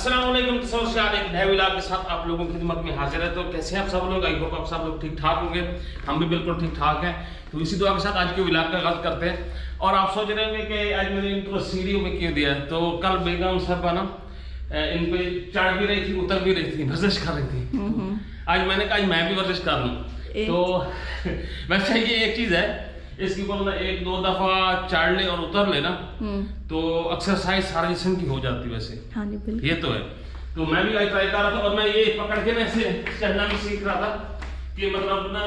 अस्सलाम वालेकुम। एक नए व्लॉग के साथ आप लोगों की खिदमत में हाजिर है। तो कैसे हैं आप सब लोग? आई होप आप सब लोग ठीक ठाक होंगे। हम भी बिल्कुल ठीक ठाक हैं। तो इसी दुआ के साथ आज के व्लॉग का आगाज करते हैं। और आप सोच रहे होंगे कि आज मैंने इंट्रो सीढ़ियों में क्यों दिया। तो कल बेगम साहब ना इन पे चढ़ भी रही थी, उतर भी रही थी, वर्जिश कर रही थी। आज मैंने कहा मैं भी वर्जिश कर लूँ। तो वैसे ये एक चीज है, इसकी बोलना एक दो दफा चढ़ ले और उतर ले ना तो एक्सरसाइज सारे जिस्म की हो जाती है। वैसे हाँ जी बिल्कुल, ये तो है। तो मैं भी ट्राई कर रहा था और मैं ये पकड़ के ना ऐसे चढ़ना भी सीख रहा था कि मतलब ना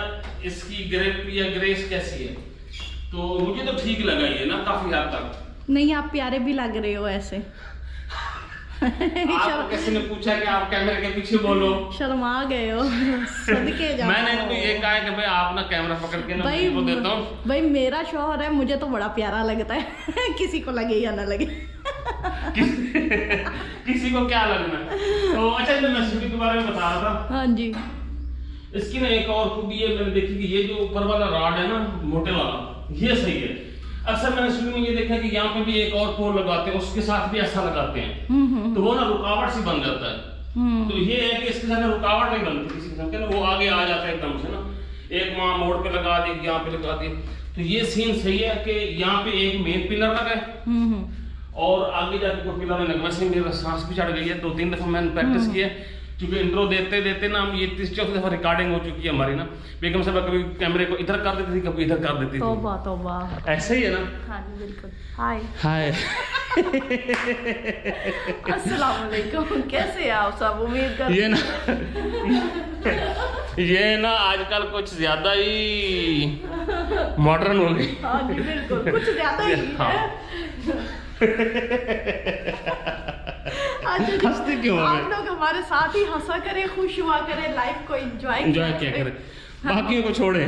इसकी ग्रिप या ग्रेस कैसी है। तो मुझे तो ठीक लगा ये ना काफी हद तक। नहीं आप प्यारे भी लग रहे हो ऐसे। आपको किसी ने पूछा कि आप कैमरे के पीछे बोलो? शर्मा गए हो। सदके जाओ। मैंने इनको ये कहा है कि भाई आप ना कैमरा पकड़ के ना मुझे देता हूँ। भाई मेरा शौहर है, मुझे तो बड़ा प्यारा लगता है। किसी को लगे या ना लगे। किसी को क्या लगना। तो अच्छा जो मैं सीढ़ी के बारे में बता रहा था। हाँ जी। इसकी ना एक और खूबी है मैंने देखी कि ये जो ऊपर वाला रॉड है ना मोटे वाला, ये सही है। अक्सर मैंने शुरू में ये देखा कि यहाँ पे भी एक और पोल लगाते हैं, उसके साथ भी ऐसा लगाते हैं तो वो ना रुकावट सी बन जाता है। तो ये है कि इसके साथ रुकावट नहीं बनती किसी किस्म के ना, वो आगे आ जाता है एकदम से ना। एक वहाँ मोड़ पे लगा दी, यहाँ पे लगा दी। तो ये सीन सही है कि यहाँ पे एक मेन पिलर लगा है और आगे जाके कोई पिलर नहीं लगा। वैसे मेरा सांस भी चढ़ गई है, 2-3 दफा मैंने प्रैक्टिस की है। क्योंकि इंट्रो देते देते ना हम ये 30-34 दफा रिकॉर्डिंग हो चुकी है हमारी ना। बेगम साहब कभी कैमरे को इधर कर देती थी, कभी इधर कर देती थी। तौबा। ऐसे ही है ना। हाँ जी बिल्कुल। हाय हाय। अस्सलाम वालेकुम, कैसे हैं आप सब? उम्मीद कर ये ना आजकल कुछ ज्यादा ही मॉडर्न हो गई। हाँ जी बिल्कुल, कुछ ज्यादा ही हंसते क्यों आप लोग हमारे साथ ही हंसा करें, खुश हुआ करें, लाइफ को एंजॉय क्या करें, बाकियों को छोड़े।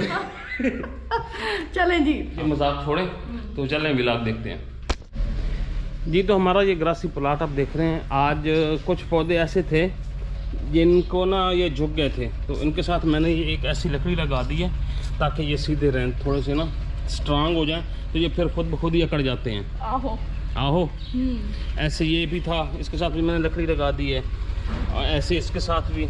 चलें जी, मजाक छोड़े तो चलें व्लॉग देखते हैं जी। तो हमारा ये ग्रासी प्लाट आप देख रहे हैं। आज कुछ पौधे ऐसे थे जिनको ना ये झुक गए थे, तो इनके साथ मैंने ये एक ऐसी लकड़ी लगा दी है ताकि ये सीधे रहें, थोड़े से ना स्ट्रांग हो जाए। तो ये फिर खुद ब खुद ही अकड़ जाते हैं। आहो ऐसे ये भी था, इसके साथ भी मैंने लकड़ी लगा दी है। और ऐसे इसके साथ भी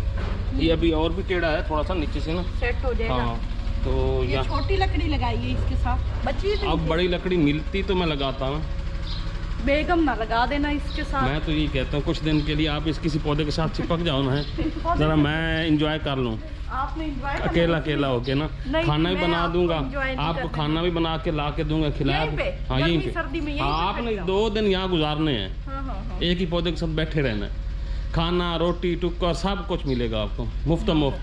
ये अभी और भी टेढ़ा है थोड़ा सा नीचे से ना सेट हो जाएगा। हाँ तो ये छोटी लकड़ी लगाई है इसके साथ, बची थी। अब बड़ी लकड़ी मिलती तो मैं लगाता ना। बेगम ना लगा देना इसके साथ। मैं तो यही कहता हूँ कुछ दिन के लिए आप इस किसी पौधे के साथ चिपक जाओ ना, है जरा मैं इंजॉय कर लूँ। आपने अकेला होके ना खाना भी बना दूंगा आपको, खाना भी बना के ला के दूंगा, खिलाया। हाँ यहीं पे आपने 2 दिन यहाँ गुजारने हैं। एक ही पौधे के साथ बैठे रहना है, खाना रोटी टुक्का सब कुछ मिलेगा आपको मुफ्त मुफ्त।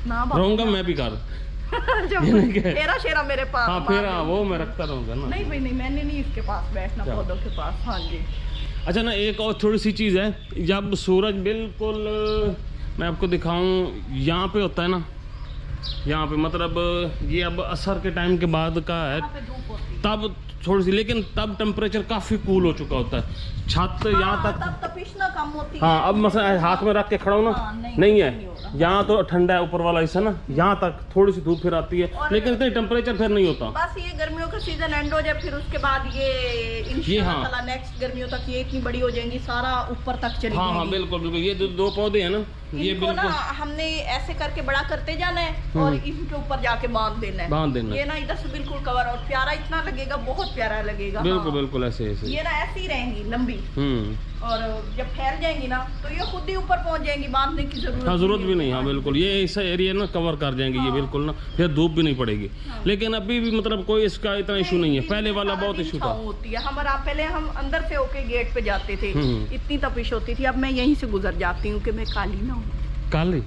रहूंगा मैं भी कर तेरा शेरा मेरे पास। हाँ फिर वो मैं रखता रहूंगा ना। नहीं भाई नहीं, मैंने नहीं इसके पास बैठना, पौधों के पास। हाँ जी। अच्छा ना एक और थोड़ी सी चीज़ है, जब सूरज बिल्कुल मैं आपको दिखाऊं यहाँ पे होता है ना, यहाँ पे मतलब ये अब असर के टाइम के बाद का है तब थोड़ी सी, लेकिन तब टेम्परेचर काफ़ी कूल हो चुका होता है। छत यहाँ तक तपिशना कम होती है। हाँ अब मसला हाथ में रख के खड़ा हूँ ना, नहीं है यहाँ तो ठंडा है ऊपर वाला हिस्सा ना, यहाँ तक थोड़ी सी धूप फिर आती है, लेकिन इतनी टेम्परेचर फिर नहीं होता। बस ये गर्मियों का सीजन एंड हो जाए, फिर उसके बाद ये इंशाल्लाह नेक्स्ट गर्मियों तक ये इतनी बड़ी हो जाएंगी, सारा ऊपर तक चली जाएगी। हाँ बिल्कुल बिल्कुल। ये 2 पौधे हैं ना, ये बिल्कुल हमने ऐसे करके बड़ा करते जाना है और इनके ऊपर जाके बांध देना है। ये ना इधर से बिल्कुल कवर, और प्यारा इतना लगेगा, बहुत प्यारा लगेगा। बिल्कुल बिल्कुल ऐसे ये ना ऐसे ही रहेंगी लंबी, और जब फैल जाएंगी ना तो ये खुद ही ऊपर पहुंच जाएंगी, बांधने की जरूरत भी नहीं। हाँ बिल्कुल, ये ऐसा एरिया ना कवर कर जाएंगे। ये बिल्कुल ना फिर धूप भी नहीं पड़ेगी। लेकिन अभी भी मतलब कोई इसका इतना इशू नहीं है, पहले वाला बहुत इशू था। होती है हमारा, पहले हम अंदर से होके गेट पे जाते थे, इतनी तपिश होती थी। अब मैं यहीं से गुजर जाती हूँ कि मैं काली ना हूँ। काली?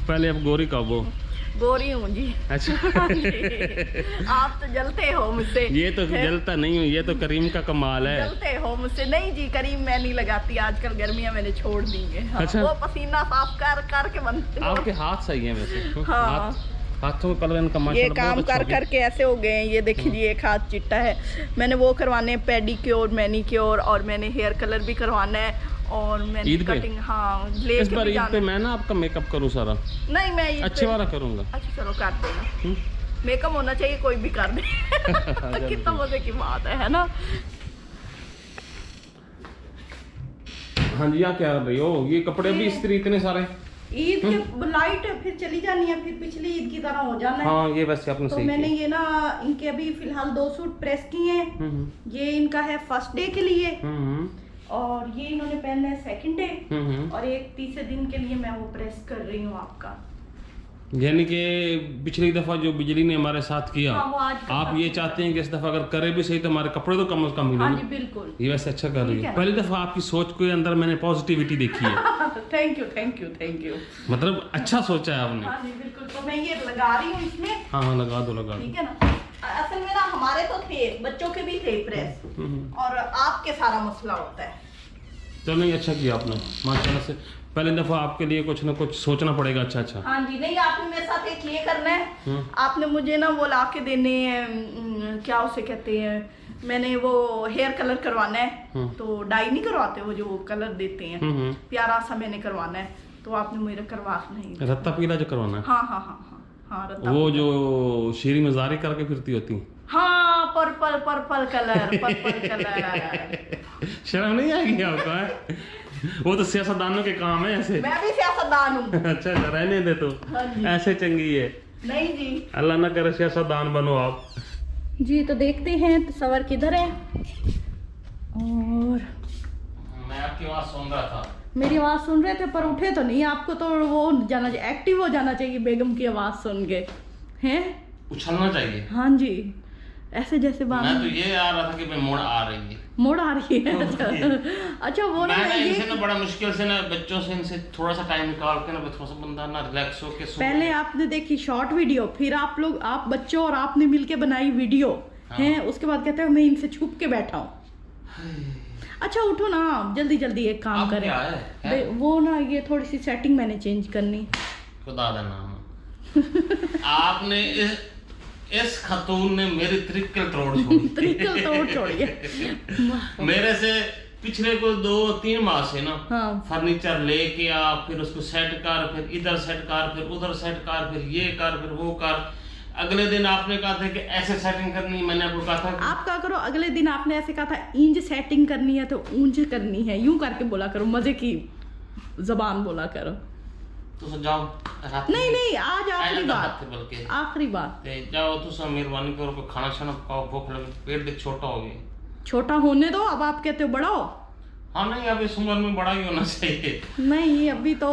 पहले अब गोरी का वो गोरी हूँ जी। अच्छा। आप तो जलते हो मुझसे। ये तो जलता नहीं हूँ, ये तो करीम का कमाल है। जलते हो मुझसे। नहीं जी, करीम मैं नहीं लगाती, आजकल गर्मियाँ मैंने छोड़ दी है। हाँ, अच्छा। वो पसीना साफ कर के बनते। आपके हाथ सही है वैसे। हाँ हाथों में कलर इनका माशाल्लाह ये काम कर करके ऐसे हो गए हैं। ये देखिए एक हाथ चिट्टा है। मैंने वो करवाने हैं पेडिक्योर मैनिक्योर, और मैंने हेयर कलर भी करवाना है, और मैंने कटिंग हाँ ले इस बार ईद पे मैं ना आपका मेकअप करूँ सारा। नहीं मैं अच्छे वाला करूँगा। अच्छा चलो कर देना, मेकअप होना चाहिए, कोई भी कर दे। कितना मजे की बात है ना। हाँ जी, यहाँ क्या कर रही हो? ये कपड़े भी इस्त्री इतने सारे। ईद के लाइट फिर चली जानी है, फिर पिछली ईद की तरह हो जाना है। हाँ ये वैसे आपने तो सही मैंने किया। ये ना इनके अभी फिलहाल 2 सूट प्रेस किए हैं। ये इनका है फर्स्ट डे के लिए और ये इन्होंने पहनना है सेकंड डे और एक तीसरे दिन के लिए मैं वो प्रेस कर रही हूँ आपका। यानी कि पिछली दफा जो बिजली ने हमारे साथ किया, हाँ, वो आज आप ये चाहते हैं कि इस दफा अगर करे भी सही तो हमारे कपड़े तो कम से कम हाँ मिले। जी बिल्कुल, ये वैसे अच्छा कर रही ठीक है। है। पहली दफा आपकी सोच के अंदर मैंने पॉजिटिविटी देखी है। Thank you thank you thank you. मतलब अच्छा सोचा है आपने। हाँ जी बिल्कुल, तो मैं ये लगा रही हूँ इसमें। हाँ हाँ लगा दो लगा दो। ठीक है ना, असल में ना हमारे तो थे, बच्चों के भी थे प्रेस और आपके सारा मसला होता है। चलो नहीं, अच्छा किया आपने माशाल्लाह से। पहली दफा आपके लिए कुछ ना कुछ सोचना पड़ेगा। अच्छा अच्छा। हाँ जी, नहीं आपने मेरे साथ एक ये करना है, आपने मुझे ना वो ला के देने हैं, क्या उसे कहते हैं, मैंने वो हेयर कलर करवाना है। तो डाई नहीं करवाते, वो जो कलर देते हैं प्यारा सा मैंने करवाना है, तो आपने मेरा करवाना है। रत्ता पीला जो करवाना है? हाँ हाँ हाँ हाँ हाँ रत्ता वो जो शीरी मजारी करके फिरती होती। हाँ purple purple colour, purple colour. शर्म नहीं आएगी आपको? है वो तो सियासतदानों के काम है ऐसे। मैं भी सियासतदान हूँ। अच्छा रहने दे तो, हाँ जी। ऐसे चंगी है। नहीं जी, अल्लाह ना करे सियासतदान बनो आप। जी तो देखते हैं तस्वर किधर है। और मैं आपकी आवाज सुन रहा था। मेरी आवाज सुन रहे थे पर उठे तो नहीं। आपको तो वो जाना चाहिए, एक्टिव हो जाना चाहिए बेगम की आवाज सुन के, हैं? उछलना चाहिए। हाँ जी, ऐसे जैसे बात। मैं तो ये आ रहा था कि मैं मोड़ आ रही है। मोड़ आ रही है? अच्छा वो ना मैं ये इनसे ना बड़ा मुश्किल से ना बच्चों से इनसे थोड़ा सा टाइम निकाल के ना थोड़ा सा बंदा ना रिलैक्स हो के पहले आपने देखी शॉर्ट वीडियो, फिर आप बच्चों और आपने मिलके बनाई वीडियो, हैं? उसके बाद कहते हैं मैं इनसे छुप के बैठा हूँ। अच्छा उठो ना, जल्दी जल्दी एक काम करें। वो ना ये थोड़ी सी सेटिंग मैंने चेंज करनी। खुदा दा नाम। आपने इस खातून ने मेरी त्रिकल तोड़ छोड़ी। त्रिकल तोड़ छोड़ी है। मेरे से पिछले को 2-3 माह से ना हाँ। फर्नीचर लेके आ, फिर उसको सेट कर, फिर इधर सेट कर, फिर उधर सेट कर, फिर ये कर, फिर वो कर। अगले दिन आपने कहा था कि ऐसे सेटिंग करनी, मैंने आपको कहा था आप क्या करो, अगले दिन आपने ऐसे कहा था इंज सेटिंग करनी है तो ऊंज करनी है, यूं करके बोला करो, मजे की जबान बोला करो। तो जाओ नहीं नहीं, आज आखिरी बात, बल्कि आखिरी बात जाओ तो सब मेहरबानी करो, कोई खाना शाना पकाओ, भूख लगे, पेट देख छोटा हो गया। छोटा होने दो, अब आप कहते हो बड़ा हो। हाँ नहीं, अब इस उम्र में बड़ा ही होना चाहिए। नहीं अभी तो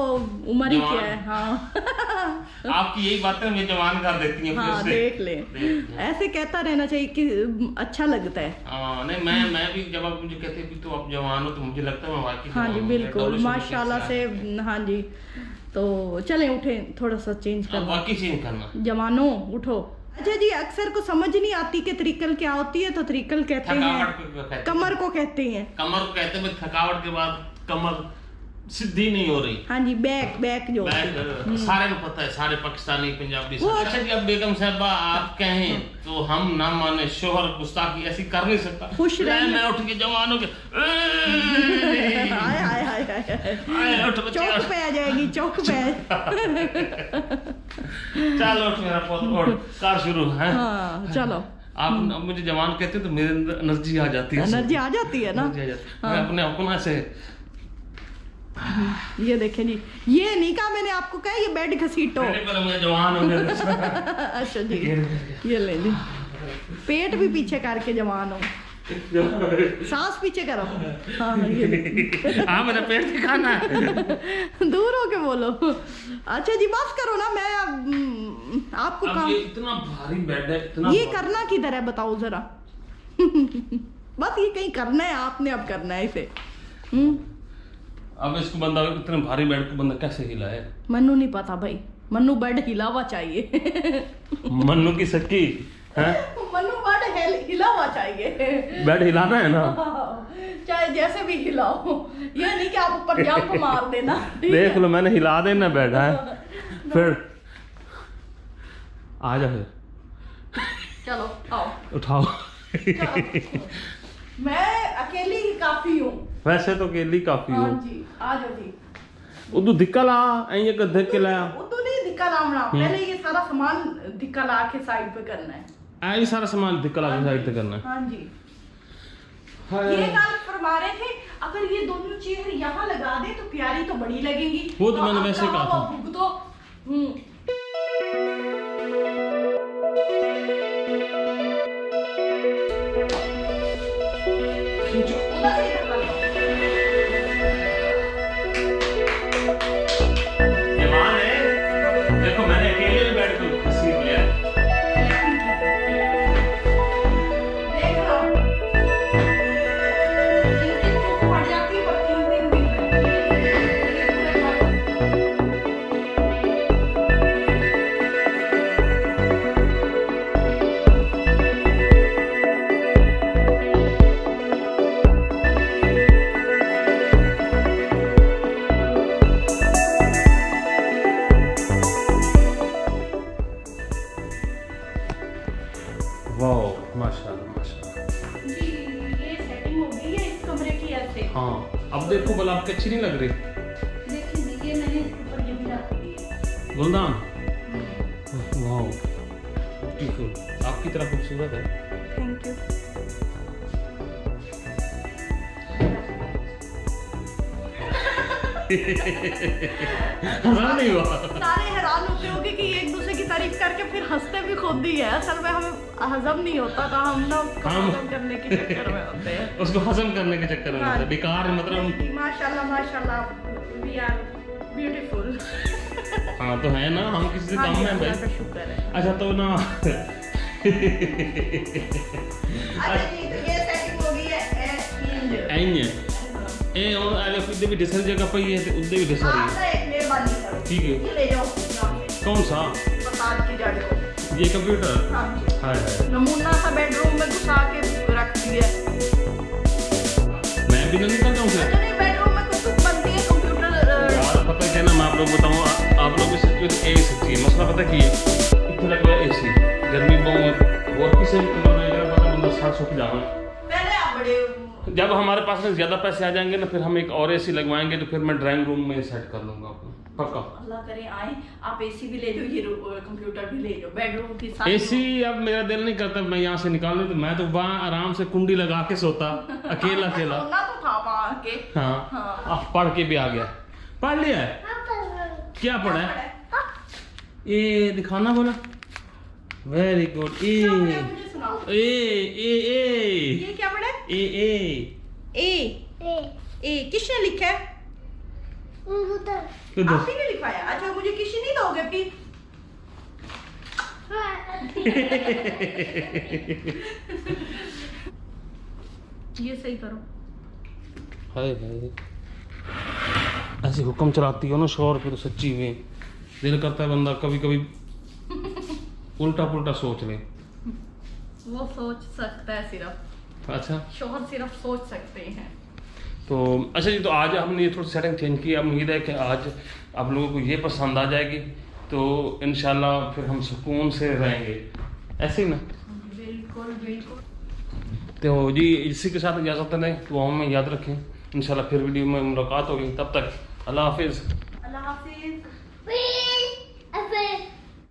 उम्र ही क्या है। हाँ आपकी यही बातें मुझे जवान कर देती हैं। हाँ देख ले, ऐसे कहता रहना चाहिए कि अच्छा लगता है। हाँ नहीं, मैं भी जब आप मुझे कहते हैं तो आप जवान हो तो मुझे लगता है मैं वाकई हाँ जी बिल्कुल, माशाल्लाह से। हाँ जी तो चले उठे, थोड़ा सा चेंज करना, वाकई चेंज करना। जवानों उठो। अच्छा जी, अक्सर को समझ नहीं आती कि त्रिकल क्या होती है, तो त्रिकल कहते हैं कमर को कहते हैं। कमर को कहते हैं, थकावट के बाद कमर सीधी नहीं हो रही। हाँ जी, बैक जो सारे को पता है, सारे पाकिस्तानी पंजाबी। अच्छा जी, अब बेगम साहबा आप कहें तो हम ना माने, शोहर गुस्ताखी ऐसी कर नहीं सकता। खुश रहे, मैं उठ के जवान हो के चौक पे आ जाएगी, चौक पे। चलो उठ मेरा पुत्र, कार शुरू है। हाँ चलो। आप मुझे जवान कहते हैं तो मेरे अंदर एनर्जी आ जाती है। एनर्जी आ जाती है ना। मैं अपने आप को ना ऐसे ये देखें जी, ये नहीं कहा मैंने आपको, कहा ये बेड घसीटो। मैं जवान हो गया। अच्छा जी, ये ले ली, पेट भी पीछे करके जवान हो, सांस पीछे करो। हाँ ये हाँ मेरा पेट दिखाना है। दूर हो के बोलो। अच्छा जी बस करो ना, मैं आपको अब ये इतना भारी बेड है, इतना ये करना किधर है बताओ जरा। बस ये कहीं करना है आपने, अब करना है इसे। अब इसको बंदा, इतने भारी बेड को बंदा कैसे हिलाए? मन्नू नहीं पता भाई, मन्नू बेड हिला हुआ चाहिए। मन्नू की सच्ची है, मन्नू बेड हिला हुआ चाहिए। बेड हिलाना है ना, चाहे जैसे भी हिलाओ, ये नहीं कि आप ऊपर जंप मार देना। देख लो मैंने हिला देना बेड है। फिर आ जा, फिर चलो आओ, उठाओ। मैं अकेली ही काफी हूँ। वैसे तो अकेली काफी हाँ हूँ। जी आ जाओ जी। उदू धिक्का ला, ऐ गधे के लाया। उदू नहीं धिक्का लाना, पहले ये सारा सामान धिक्का ला के साइड पे करना है। ऐ सारा सामान धिक्का ला के साइड पे करना है। हाँ जी, ये गल फरमा रहे थे अगर ये दोनों चेयर यहाँ लगा दे तो प्यारी तो बड़ी लगेंगी। वो तो मैंने वैसे कहा था। भूख दो। देखो मैंने अकेले में बैठ कर सीख लिया। देख लो, 3 दिन तो पड़ जाती है, पर 3 दिन भी वाओ माशाल्लाह माशाल्लाह। जी, ये सेटिंग हो गई है इस कमरे की ऐसे। हाँ अब देखो बल आपकी अच्छी नहीं लग रही? देखिए ये मैंने इसके ऊपर ये भी रख दी है। गुलदान वाओ ब्यूटीफुल, आपकी तरह खूबसूरत है। Thank you. हंसा नहीं हुआ। सारे हैरान होते होंगे कि एक दूसरे की तारीफ करके फिर हंसते भी खुद ही है। असल में हमें हजम नहीं होता था, हम ना उसको हजम करने के चक्कर में होते हैं। उसको हजम करने के चक्कर में होता है, बेकार मतलब। माशाल्लाह माशाल्लाह, वी आर ब्यूटीफुल। हाँ तो है ना, हम किसी से कम है भाई। शुक्र है। अच्छा तो ना अच्छा जी, तो ये सेटिंग हो गई है। इंज ए और आले खुद भी डिसर जगह पे है ते उदे भी डिसर आप है। ना एक मेहरबानी करो, ठीक है ये ले जाओ यहाँ पे, कौन सा? मसाज की जड़ को। ये कंप्यूटर? हाँ जी। हाय हाय नमूना सा बेडरूम में घुसा के रख दिया। मैं भी नहीं निकलता हूँ फिर। अच्छा नहीं, बेडरूम में कुछ बनती है कंप्यूटर। यार पता है क्या ना, मैं आप लोग बताऊँ, आप लोग भी सच्ची है मसला पता की है, इतना लगा एसी गर्मी बहुत और किसी भी कमरे में अगर पता बंदा साथ सूख जाए। पहले आप बड़े जब हमारे पास में ज्यादा पैसे आ जाएंगे ना, फिर हम एक और एसी लगवाएंगे, तो फिर मैं ड्राइंग रूम में सेट कर लूंगा अपना पक्का। अल्लाह करे आए, आप एसी भी ले जाओ, ये कंप्यूटर भी ले जाओ, बेडरूम की सारी। एसी अब मेरा दिल नहीं करता मैं यहाँ से निकालूं, तो मैं तो वहाँ आराम से कुंडी लगा के सोता अकेला अकेला। सोना तो था वहाँ के। हाँ अब पढ़ के भी आ गया। पढ़ लिया है? क्या पढ़ा है? ए दिखाना बोला। Very good. ए मुझे सुनाओ। ए ये क्या पढ़ा है? ए ए किसने लिखा है? तो दो। आप ही ने लिखवाया? अच्छा मुझे किसी नहीं दोगे प्लीज? ये सही करो। हाय हाय ऐसे हुक्म चलाती हो ना शोर पे, तो सच्ची में दिल करता है बंदा कभी कभी उल्टा पुल्टा सोच ले। वो सोच सकता है सिर्फ, अच्छा शोहर सिर्फ सोच सकते हैं। तो अच्छा जी, तो आज हमने ये थोड़ी सेटिंग चेंज की। अब उम्मीद है कि आज आप लोगों को ये पसंद आ जाएगी, तो इंशाल्लाह फिर हम सुकून से रहेंगे, ऐसे ही ना? बिल्कुल बिल्कुल। तो जी इसी के साथ इजाज़त दें, तो हमें याद रखें, इंशाल्लाह फिर वीडियो में मुलाकात होगी। तब तक अल्लाह हाफिज़।